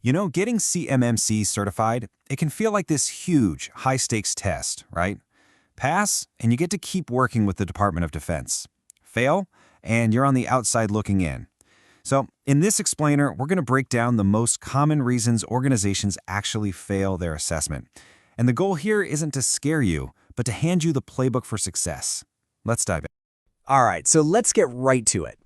You know, getting CMMC certified, it can feel like this huge, high-stakes test, right? Pass, and you get to keep working with the Department of Defense. Fail, and you're on the outside looking in. So, in this explainer, we're going to break down the most common reasons organizations actually fail their assessment. And the goal here isn't to scare you, but to hand you the playbook for success. Let's dive in. All right, so let's get right to it.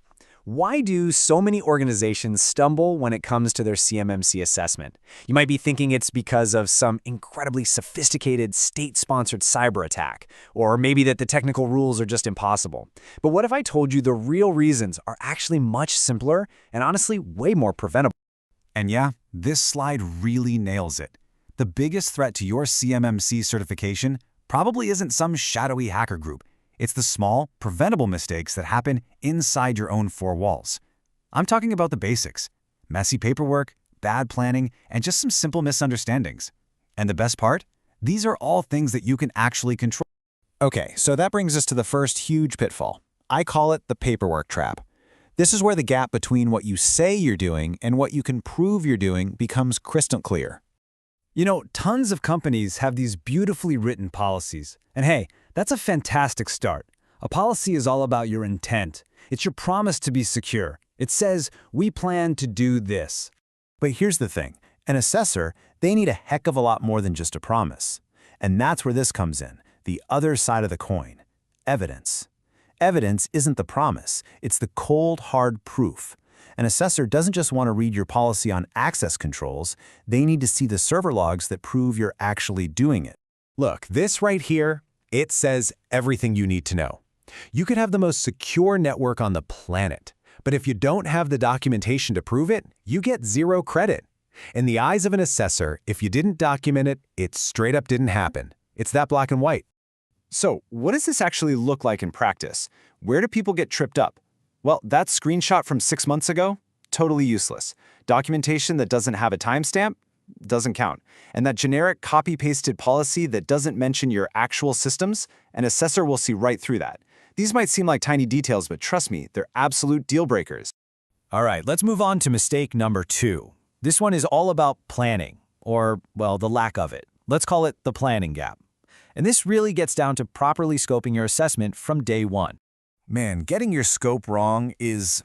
Why do so many organizations stumble when it comes to their CMMC assessment? You might be thinking it's because of some incredibly sophisticated state-sponsored cyber attack, or maybe that the technical rules are just impossible. But what if I told you the real reasons are actually much simpler and honestly way more preventable? And yeah, this slide really nails it. The biggest threat to your CMMC certification probably isn't some shadowy hacker group. It's the small, preventable mistakes that happen inside your own four walls. I'm talking about the basics: messy paperwork, bad planning, and just some simple misunderstandings. And the best part? These are all things that you can actually control. Okay, so that brings us to the first huge pitfall. I call it the paperwork trap. This is where the gap between what you say you're doing and what you can prove you're doing becomes crystal clear. You know, tons of companies have these beautifully written policies. And hey, that's a fantastic start. A policy is all about your intent. It's your promise to be secure. It says, we plan to do this. But here's the thing. An assessor, they need a heck of a lot more than just a promise. And that's where this comes in, the other side of the coin: evidence. Evidence isn't the promise. It's the cold, hard proof. An assessor doesn't just want to read your policy on access controls. They need to see the server logs that prove you're actually doing it. Look, this right here, it says everything you need to know. You could have the most secure network on the planet, but if you don't have the documentation to prove it, you get zero credit. In the eyes of an assessor, if you didn't document it, it straight up didn't happen. It's that black and white. So, what does this actually look like in practice? Where do people get tripped up? Well, that screenshot from 6 months ago, totally useless. Documentation that doesn't have a timestamp doesn't count. And that generic copy-pasted policy that doesn't mention your actual systems, an assessor will see right through that. These might seem like tiny details, but trust me, they're absolute deal breakers. All right, let's move on to mistake number 2. This one is all about planning, or, well, the lack of it. Let's call it the planning gap. And this really gets down to properly scoping your assessment from day one. Man, getting your scope wrong it's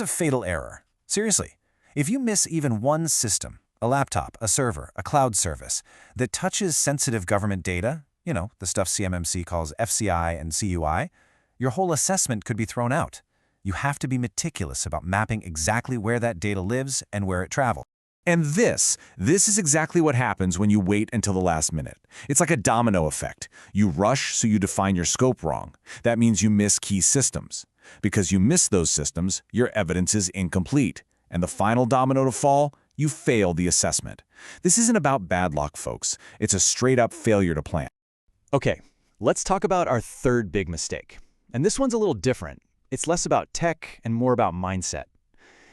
a fatal error. Seriously, if you miss even one system, a laptop, a server, a cloud service, that touches sensitive government data, you know, the stuff CMMC calls FCI and CUI, your whole assessment could be thrown out. You have to be meticulous about mapping exactly where that data lives and where it travels. And this is exactly what happens when you wait until the last minute. It's like a domino effect. You rush, so you define your scope wrong. That means you miss key systems. Because you miss those systems, your evidence is incomplete. And the final domino to fall, you fail the assessment. This isn't about bad luck, folks. It's a straight-up failure to plan. Okay, let's talk about our third big mistake. And this one's a little different. It's less about tech and more about mindset.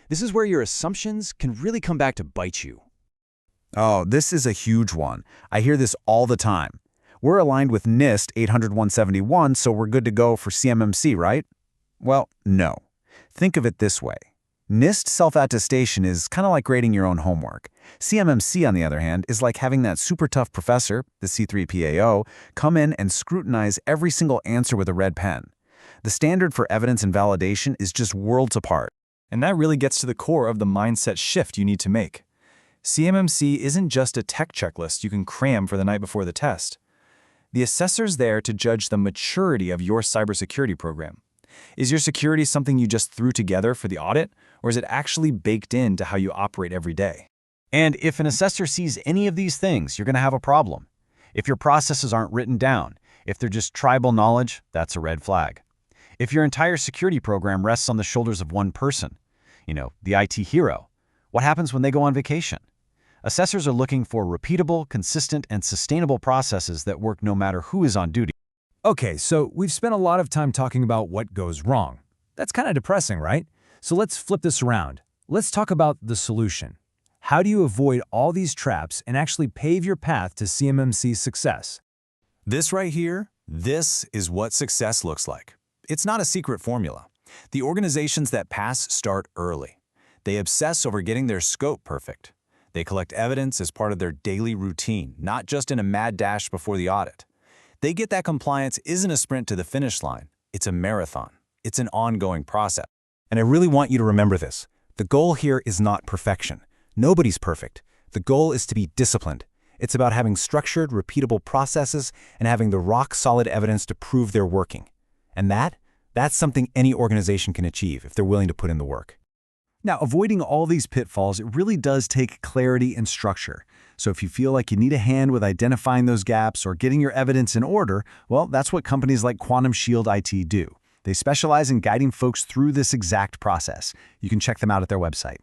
This is where your assumptions can really come back to bite you. Oh, this is a huge one. I hear this all the time. We're aligned with NIST 800-171, so we're good to go for CMMC, right? Well, no. Think of it this way. NIST self-attestation is kind of like grading your own homework. CMMC, on the other hand, is like having that super tough professor, the C3PAO, come in and scrutinize every single answer with a red pen. The standard for evidence and validation is just worlds apart. And that really gets to the core of the mindset shift you need to make. CMMC isn't just a tech checklist you can cram for the night before the test. The assessor's there to judge the maturity of your cybersecurity program. Is your security something you just threw together for the audit, or is it actually baked into how you operate every day? And if an assessor sees any of these things, you're going to have a problem. If your processes aren't written down, if they're just tribal knowledge, that's a red flag. If your entire security program rests on the shoulders of one person, you know, the IT hero, what happens when they go on vacation? Assessors are looking for repeatable, consistent, and sustainable processes that work no matter who is on duty. Okay, so we've spent a lot of time talking about what goes wrong. That's kind of depressing, right? So let's flip this around. Let's talk about the solution. How do you avoid all these traps and actually pave your path to CMMC success? This right here, this is what success looks like. It's not a secret formula. The organizations that pass start early. They obsess over getting their scope perfect. They collect evidence as part of their daily routine, not just in a mad dash before the audit. They get that compliance isn't a sprint to the finish line. It's a marathon. It's an ongoing process. And I really want you to remember this. The goal here is not perfection. Nobody's perfect. The goal is to be disciplined. It's about having structured, repeatable processes and having the rock-solid evidence to prove they're working. And that's something any organization can achieve if they're willing to put in the work. Now, avoiding all these pitfalls, it really does take clarity and structure. So if you feel like you need a hand with identifying those gaps or getting your evidence in order, well, that's what companies like QuantumShieldIT do. They specialize in guiding folks through this exact process. You can check them out at their website.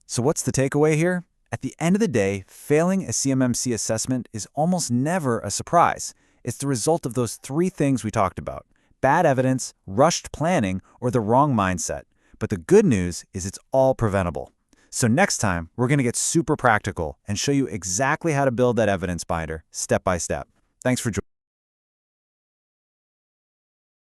So what's the takeaway here? At the end of the day, failing a CMMC assessment is almost never a surprise. It's the result of those three things we talked about: bad evidence, rushed planning, or the wrong mindset. But the good news is it's all preventable. So next time, we're going to get super practical and show you exactly how to build that evidence binder step by step. Thanks for joining.